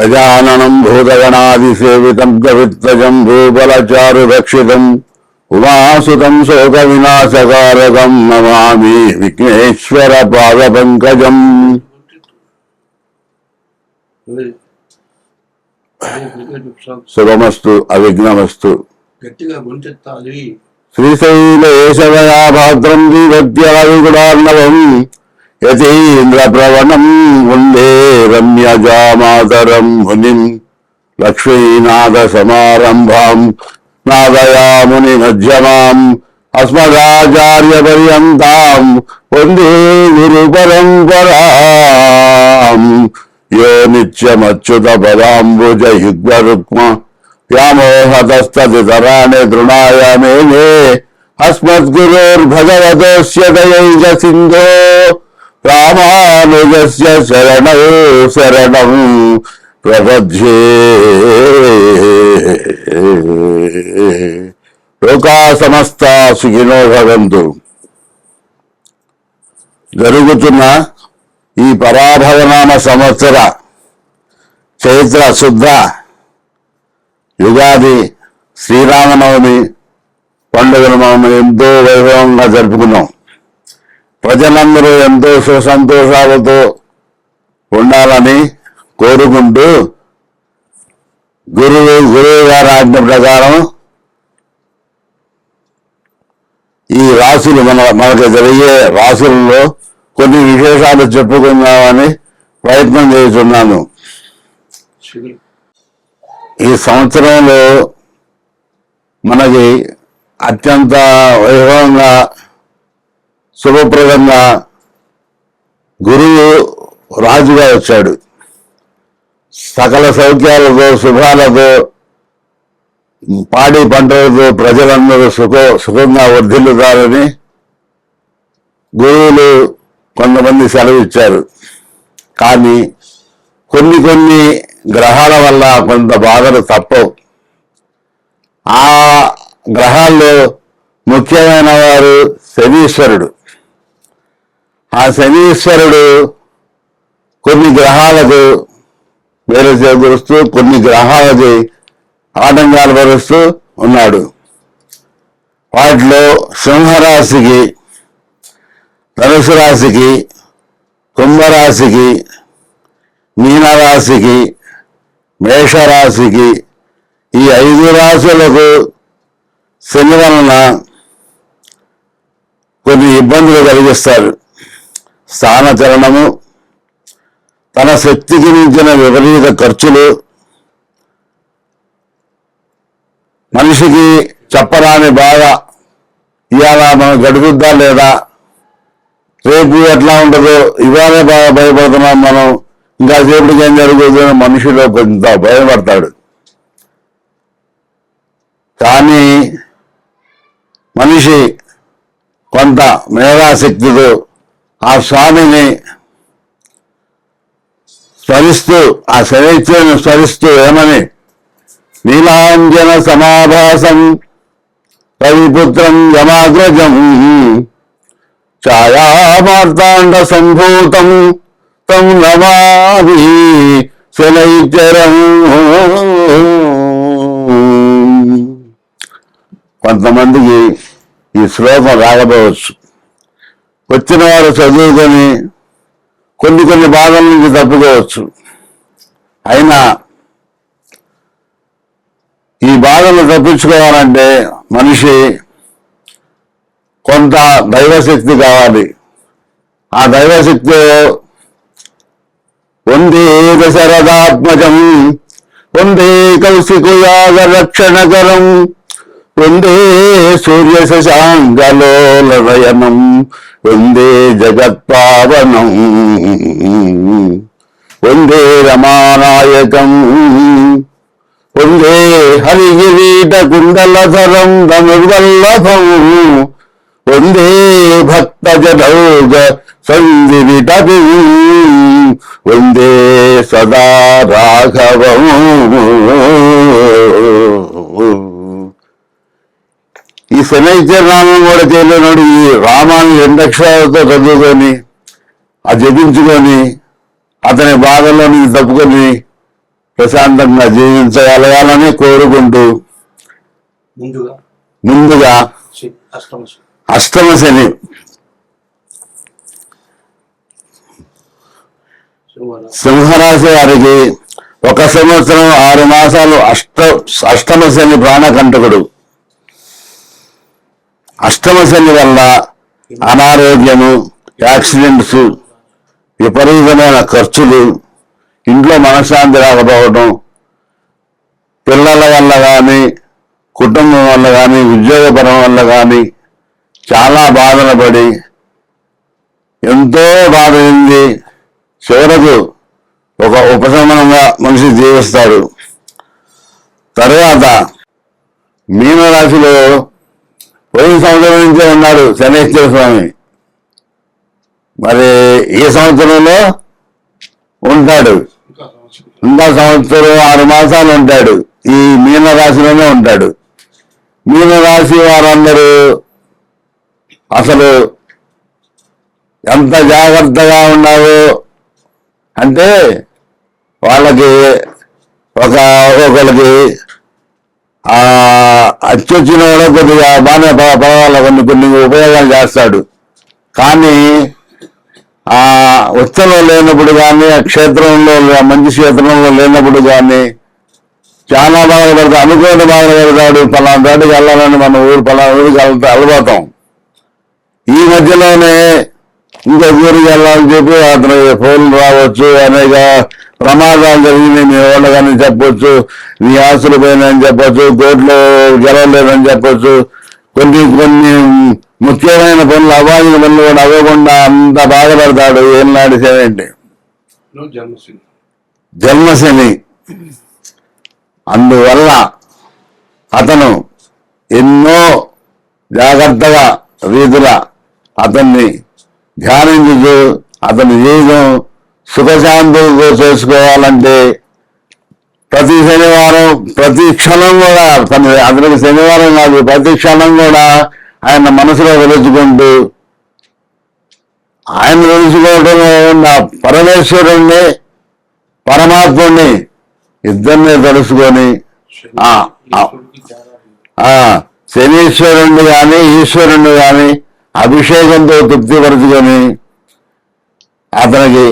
గజాననం భూతగణాదిసేవితం కవిత్వజం భూబలచారు రక్షితం ఉమాసుతం శోక వినాశకారకం నమామి విఘ్నేశ్వర పాద పంకజం. శుభమస్తు అవిఘ్నమస్తు. శ్రీశైలేశవయా భాద్రం దీవత్యాదిగుడార్ణవం యతీంద్ర ప్రవణం వందే రమ్యజామాతరం మునిం లక్ష్మీనాథ సమారంభాం నాదయాముని మధ్యమాం అస్మదాచార్య పర్యంతాం వందే గురు పరంపరాం. యో నిత్యమచ్యుత పదాంబుజ యుగ్మరుక్మ వ్యామోహతస్తదితరాణి తృణాయ మేనే అస్మద్గురోర్భగవతోస్య దయైక సింధో రామానుజస్య శరణౌ శరణం ప్రపద్యే. లోకా సమస్తా సుఖినో భవంతు. జరుగుతున్న ఈ పరాభవనామ సంవత్సర చైత్ర శుద్ధ యుగాది శ్రీరామనవమి పండుగను మనం ఎంతో వైభవంగా జరుపుకున్నాం. ప్రజలందరూ ఎంతో సుసంతోషాలతో ఉండాలని కోరుకుంటూ గురువు గారి ఆజ్ఞ ప్రకారం ఈ రాశులు మనకు జరిగే రాశులలో కొన్ని విశేషాలు చెప్పుకుందామని ప్రయత్నం చేస్తున్నాను. ఈ సంవత్సరంలో మనకి అత్యంత వైభవంగా శుభప్రదంగా గురువు రాజుగా వచ్చాడు. సకల సౌఖ్యాలతో శుభాలతో పాడి పంటలతో ప్రజలందరూ సుఖంగా వర్ధిల్లుతారని గురువులు కొంతమంది సెలవిచ్చారు. కానీ కొన్ని గ్రహాల వల్ల కొంత బాధలు తప్పవు. ఆ గ్రహాల్లో ముఖ్యమైన వారు శనీశ్వరుడు. ఆ శనీశ్వరుడు కొన్ని గ్రహాలకు వేరు చేకూరుస్తూ కొన్ని గ్రహాలకి ఆటంకాలు పరుస్తూ ఉన్నాడు. వాటిలో సింహరాశికి, ధనుసు రాశికి, కుంభరాశికి, మీనరాశికి, మేషరాశికి ఈ 5 రాశులకు శని వలన కొన్ని ఇబ్బందులు కలిగిస్తారు. స్థానచలనము, తన శక్తికి మించిన విపరీత ఖర్చులు, మనిషికి చెప్పరాని బాధ. ఇవాళ మనం గడుపుద్దా లేదా, రేపు ఎట్లా ఉంటుందో, ఇవాళే బాగా భయపడుతున్నాం మనం, ఇంకా సేపటికి ఏం జరుగుతుందో మనిషిలో కొంత భయపడతాడు. కానీ మనిషి కొంత మేధాశక్తితో ఆ స్వామిని స్మరిస్తూ, ఆ శనైత్యుని స్మరిస్తూ ఏమని, నీలాంజన సమాభాసం రవిపుత్రం యమాగ్రజం ఛాయామార్తాండ సంభూతం తం నమామి శనైత్యరం. కొంతమందికి ఈ శ్లోకం రాకపోవచ్చు. వచ్చిన వారు చదువుకొని కొన్ని బాధల నుంచి తప్పుకోవచ్చు. అయినా ఈ బాధలు తప్పించుకోవాలంటే మనిషి కొంత దైవశక్తి కావాలి. ఆ దైవశక్తి వందే దశరథాత్మజం వందే కౌశికుయాగ రక్షణకరం వందే సూర్య శశాంకలోలనయనం వందే జగత్పావనం వందే రమానాయకం వందే హరిగిరీట కుండలధరం ధనుర్వల్లభం వందే భక్తజనౌగ సందివిటం వందే సదా రాఘవం. ఈ శనైత్య నామం కూడా చేయలేనాడు. ఈ రామాన్ని 2 అక్షరాలతో చదువుకొని ఆ జపించుకొని అతని బాధల్లో నుంచి తప్పుకొని ప్రశాంతంగా జీవించగలగాలని కోరుకుంటూ ముందుగా అష్టమ శని సింహరాశి వారికి 1 సంవత్సరం 6 మాసాలు అష్టమ శని ప్రాణకంటకుడు. అష్టమ శని వల్ల అనారోగ్యము, యాక్సిడెంట్స్, విపరీతమైన ఖర్చులు, ఇంట్లో మనశ్శాంతి రాకపోవడం, పిల్లల వల్ల కానీ, కుటుంబం వల్ల కానీ, ఉద్యోగపరం వల్ల కానీ చాలా బాధలు పడి ఎంతో బాధ చెంది చివరకు ఒక ఉపశమనంగా మనిషి జీవిస్తాడు. తర్వాత మీనరాశిలో పోయిన సంవత్సరం నుంచే ఉన్నాడు శనేశ్వర స్వామి. మరి ఈ సంవత్సరంలో ఉంటాడు, ఇంకా సంవత్సరం 6 మాసాలు ఉంటాడు. ఈ మీనరాశిలోనే ఉంటాడు. మీనరాశి వారందరూ అసలు ఎంత జాగ్రత్తగా ఉన్నారు అంటే వాళ్ళకి ఒక్కొక్కరికి అచ్చొచ్చిన కూడా కొద్దిగా బాగానే పర్వాలేదు, కొన్ని ఉపయోగాలు చేస్తాడు. కానీ ఆ ఉత్సవం లేనప్పుడు కానీ, ఆ క్షేత్రంలో మంచి క్షేత్రంలో లేనప్పుడు కానీ చాలా బాధపడతాడు. అనుకోని బాధపడతాడు. పలానా దాటికి వెళ్ళాలని మన పలానా ఊరికి వెళ్ళిపోతాం. ఈ మధ్యలోనే ఇంకో ఊరికి వెళ్ళాలని చెప్పి అతను ఫోన్లు రావచ్చు, అనేక ప్రమాదాలు జరిగినాయి మీ వాళ్ళని చెప్పొచ్చు, నీ ఆస్తులు పోయినాయని చెప్పొచ్చు, కోర్టులో గెలవలేదని చెప్పొచ్చు. కొన్ని ముఖ్యమైన పనులు, అవాయిన పనులు కూడా అవ్వకుండా అంత బాధపడతాడు. ఏనాడు శని అంటే జన్మశని. అందువల్ల అతను ఎన్నో జాగ్రత్తగా రీతుల అతన్ని ధ్యానించు అతని జీవితం సుఖశాంతులతో చేసుకోవాలంటే ప్రతి శనివారం, ప్రతి క్షణం కూడా అతనికి శనివారం కాదు, ప్రతి క్షణం కూడా ఆయన మనసులో వెలుచుకుంటూ, ఆయన వెలుచుకోవడం పరమేశ్వరుణ్ణి, పరమాత్ముడిని ఇద్దరిని తెలుసుకొని శనీశ్వరుణ్ణి కానీ ఈశ్వరుణ్ణి కానీ అభిషేకంతో తృప్తిపరుచుకొని, అతనికి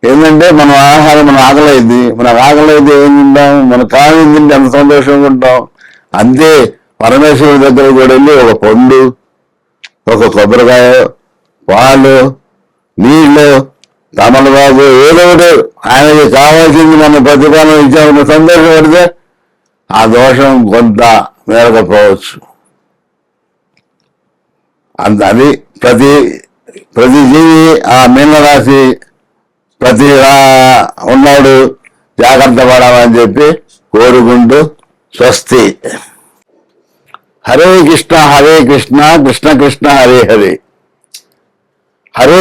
ఏంటంటే మన ఆహారం, మన ఆకలైంది, మనకు ఆకలైతే ఏం తింటాం, మనకు కావింది ఎంత సంతోషంగా ఉంటాం. అంతే పరమేశ్వరుడి దగ్గర కూడా వెళ్ళి ఒక పండు, ఒక కొబ్బరికాయ, పాలు, నీళ్లు, తమలపాకు ఏదో ఒకటి ఆయనకి కావాల్సింది మన ప్రతిఫలం ఇచ్చామని సంతోషపడితే ఆ దోషం కొంత మేరకపోవచ్చు. అది ప్రతి జీవి ఆ మీనరాశి ప్రతి ఉన్నాడు జాగ్రత్త పడాలని చెప్పి కోరుకుంటూ స్వస్తి. హరే కృష్ణ కృష్ణ కృష్ణ హరే హరే, హరే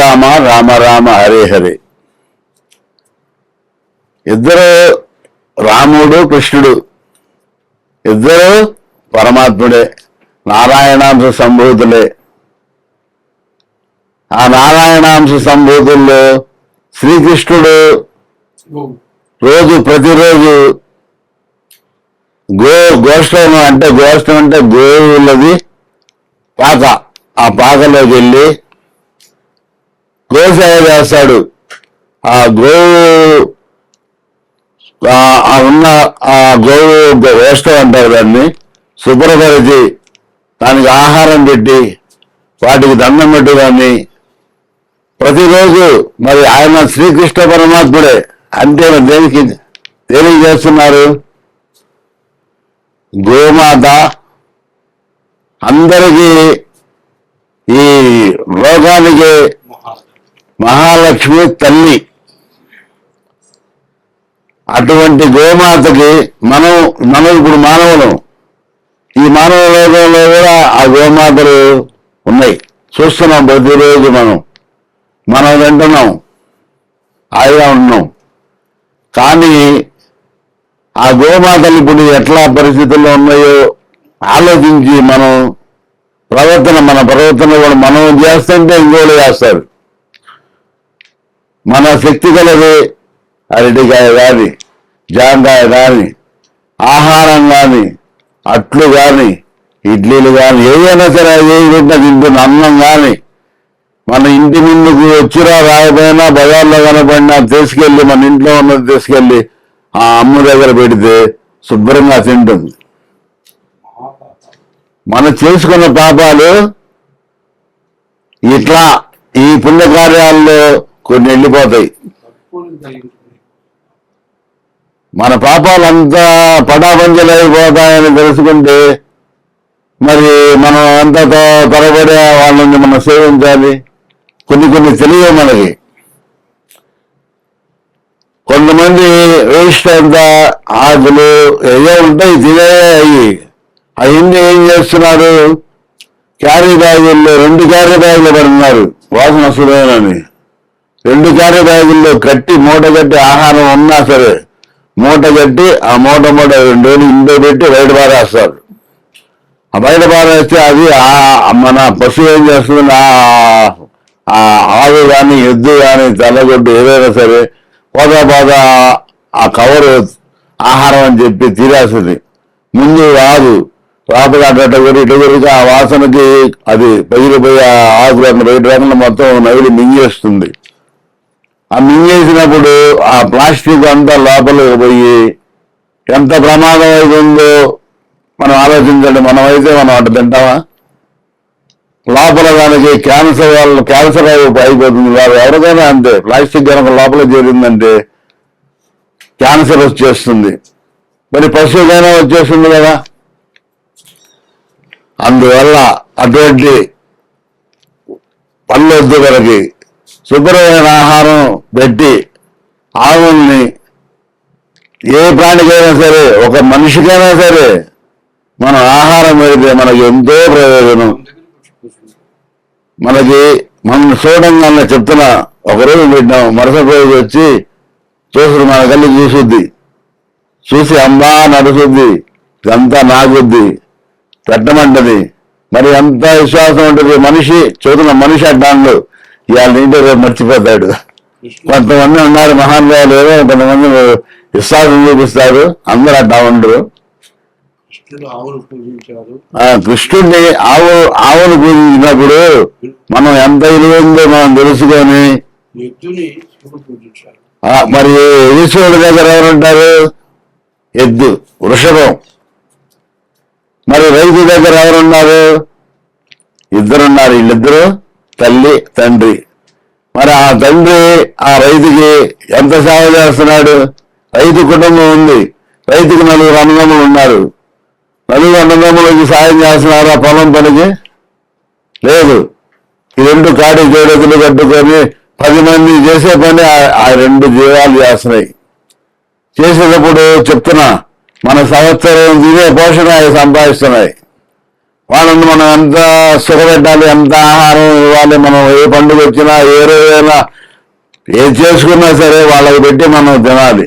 రామ రామ రామ హరే హరే. ఇద్దరు రాముడు కృష్ణుడు, ఇద్దరు పరమాత్ముడే, నారాయణాంశ సంభూతులే. ఆ నారాయణాంశ సంభూతుల్లో శ్రీకృష్ణుడు ప్రతిరోజు గోష్టం అంటే గోవులది పాక, ఆ పాకలోకి వెళ్ళి గోసేవ చేస్తాడు. ఆ గోవు ఉన్న ఆ గోవు గోష్టం అంటారు దాన్ని, శుభ్రపరిచి దానికి ఆహారం పెట్టి వాటికి దండం పెట్టుకొని ప్రతిరోజు, మరి ఆయన శ్రీకృష్ణ పరమాత్ముడే అంటే దేనికి చేస్తున్నారు? గోమాత అందరికీ, ఈ లోకానికి మహాలక్ష్మి తల్లి. అటువంటి గోమాతకి మనం ఇప్పుడు మానవులు, ఈ మానవ లోకంలో కూడా ఆ గోమాతలు ఉన్నాయి, చూస్తున్నాం ప్రతిరోజు. మనం వింటున్నాం, హాయిగా ఉంటున్నాం. కానీ ఆ గోమాతలు ఇప్పుడు ఎట్లా పరిస్థితుల్లో ఉన్నాయో ఆలోచించి మన ప్రవర్తన కూడా మనం చేస్తుంటే ఇంకోళ్ళు చేస్తారు. మన శక్తి కలది అరటికాయ కానీ, జాంకాయ కానీ, ఆహారం కానీ, అట్లు కానీ, ఇడ్లీలు కానీ, ఏదైనా సరే ఏ పెట్టినా తింటున్న అన్నం కానీ మన ఇంటి ముందుకు వచ్చినా రాకపోయినా బజార్లో కనపడినా తీసుకెళ్ళి మన ఇంట్లో ఉన్నది తీసుకెళ్ళి ఆ అమ్మ దగ్గర పెడితే శుభ్రంగా తింటుంది. మనం చేసుకున్న పాపాలు ఇట్లా ఈ పుణ్యకార్యాల్లో కొన్ని వెళ్ళిపోతాయి. మన పాపాలంతా పటాపంచలైపోతాయని తెలుసుకుంటే మరి మనం ఎంత త్వరపడే వాళ్ళని మనం సేవించాలి. కొన్ని తెలియవు మనకి. కొంతమంది వేస్ట్ అంతా ఆకులు ఏదో ఉంటాయి తినే అవన్నీ ఏం చేస్తున్నారు, క్యారీ బ్యాగుల్లో 2 క్యారీ బ్యాగులు పడుతున్నారు వాసన వస్తుందని. 2 క్యారీ బ్యాగుల్లో కట్టి మూట కట్టి ఆహారం ఉన్నా సరే మూట కట్టి ఆ మూట 2 రోజులు ఇంట్లో పెట్టి బయట పారేస్తారు. ఆ బయట పారేస్తే అది మన పశువు ఏం చేస్తుంది, ఆవు కానీ ఎద్దు కానీ తెల్లగొడ్డు ఏదైనా సరే పోతా ఆ కవరు ఆహారం అని చెప్పి తీరేస్తుంది. ముందు రాదు రాత్రి అట్ట ఇటు ఆ వాసనకి అది పగిలిపోయి ఆ ఆకులు బయట రాకుండా మొత్తం నవిలి మింగేస్తుంది. ఆ మింగేసినప్పుడు ఆ ప్లాస్టిక్ అంతా లోపలికి పోయి ఎంత ప్రమాదం అవుతుందో మనం ఆలోచించండి. మనమైతే మనం అటు తింటామా? లోపల దానికి క్యాన్సర్ అయిపోతుంది. ఎవరికైనా అంతే, ప్లాస్టిక్ కనుక లోపల చేరిందంటే క్యాన్సర్ వచ్చేస్తుంది. మరి పశువుకైనా వచ్చేస్తుంది కదా. అందువల్ల అటువంటి పళ్ళొద్దు మనకి. శుభ్రమైన ఆహారం పెట్టి ఆవుల్ని ఏ ప్రాణికైనా సరే ఒక మనిషికైనా సరే మనం ఆహారం పెడితే మనకి ఎంతో ప్రయోజనం. మనం చూడంగానే చెప్తున్నా, ఒకరోజు పెట్టినాం, మరుసటి రోజు వచ్చి చూసుడు మన కళ్ళు చూసి అమ్మా నడుస్తుంది, ఇదంతా నాకుద్ది పెట్టమంటది. మరి ఎంత విశ్వాసం ఉంటుంది మనిషి చదువుతున్న మనిషి అడ్డాండు ఇవాళ ఇంటి రేపు మర్చిపోతాడు. కొంతమంది ఉన్నారు మహానుభావులు, ఏదో కొంతమంది విశ్వాసం చూపిస్తారు, అందరూ అడ్డా ఉండరు. కృష్ణుడిని ఆవును పూజించినప్పుడు మనం ఎంత విలువైందో మనం తెలుసుకొని, మరి ఈశ్వరుడి దగ్గర ఎవరుంటారు? ఎద్దు, వృషభం. మరి రైతు దగ్గర ఎవరున్నారు? ఇద్దరున్నారు, వీళ్ళిద్దరు తల్లి తండ్రి. మరి ఆ తండ్రి ఆ రైతుకి ఎంత సేవ చేస్తున్నాడు? రైతు కుటుంబం ఉంది, రైతుకి 4 అన్నదమ్ములు ఉన్నారు. 4 అన్నదమ్ములకి సాయం చేస్తున్నారు ఆ పొలం పనికి? లేదు. ఈ 2 కాడి జోడెతులు కట్టుకొని 10 మంది చేసే పని ఆ 2 జీవాలు చేస్తున్నాయి. చేసేటప్పుడు చెప్తున్నా, మన సంవత్సరం తినే పోషణ సంపాదిస్తున్నాయి. వాళ్ళని మనం ఎంత సుఖపెట్టాలి, ఎంత ఆహారం ఇవ్వాలి, మనం ఏ పండుగ వచ్చినా ఏ రోజైనా ఏది చేసుకున్నా సరే వాళ్ళకి పెట్టి మనం తినాలి.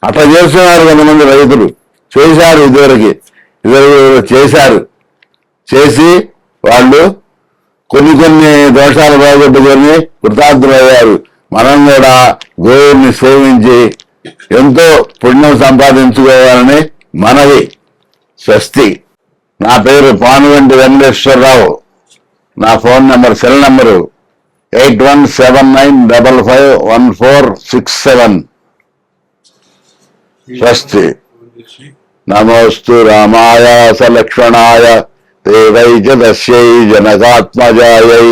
అట్లా చేస్తున్నారు కొంతమంది రైతులు. చేశారు ఇదివరకు చేశారు. చేసి వాళ్ళు కొన్ని దోషాలు బాగొట్టుకొని కృతార్థులయ్యారు. మనం కూడా గోవుని సేవించి ఎంతో పుణ్యం సంపాదించుకోవాలని మనవి. స్వస్తి. నా పేరు పానుగంటి వెంకటేశ్వరరావు. నా ఫోన్ నెంబర్, సెల్ నెంబరు 8179551467. స్వస్తి. నమోస్తు రామాయ సలక్ష్మణాయ దేవై చ దస్యై జనకాత్మజాయై.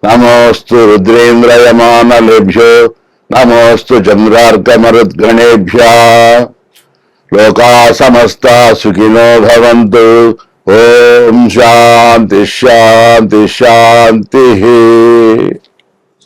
నమోస్తు రుద్రేంద్రయమానలేభ్యో. నమోస్తు చంద్రార్కమరుద్గణేభ్యः. లోకా సమస్తా సుఖినో భవంతు. ఓం శాంతి శాంతి శాంతి.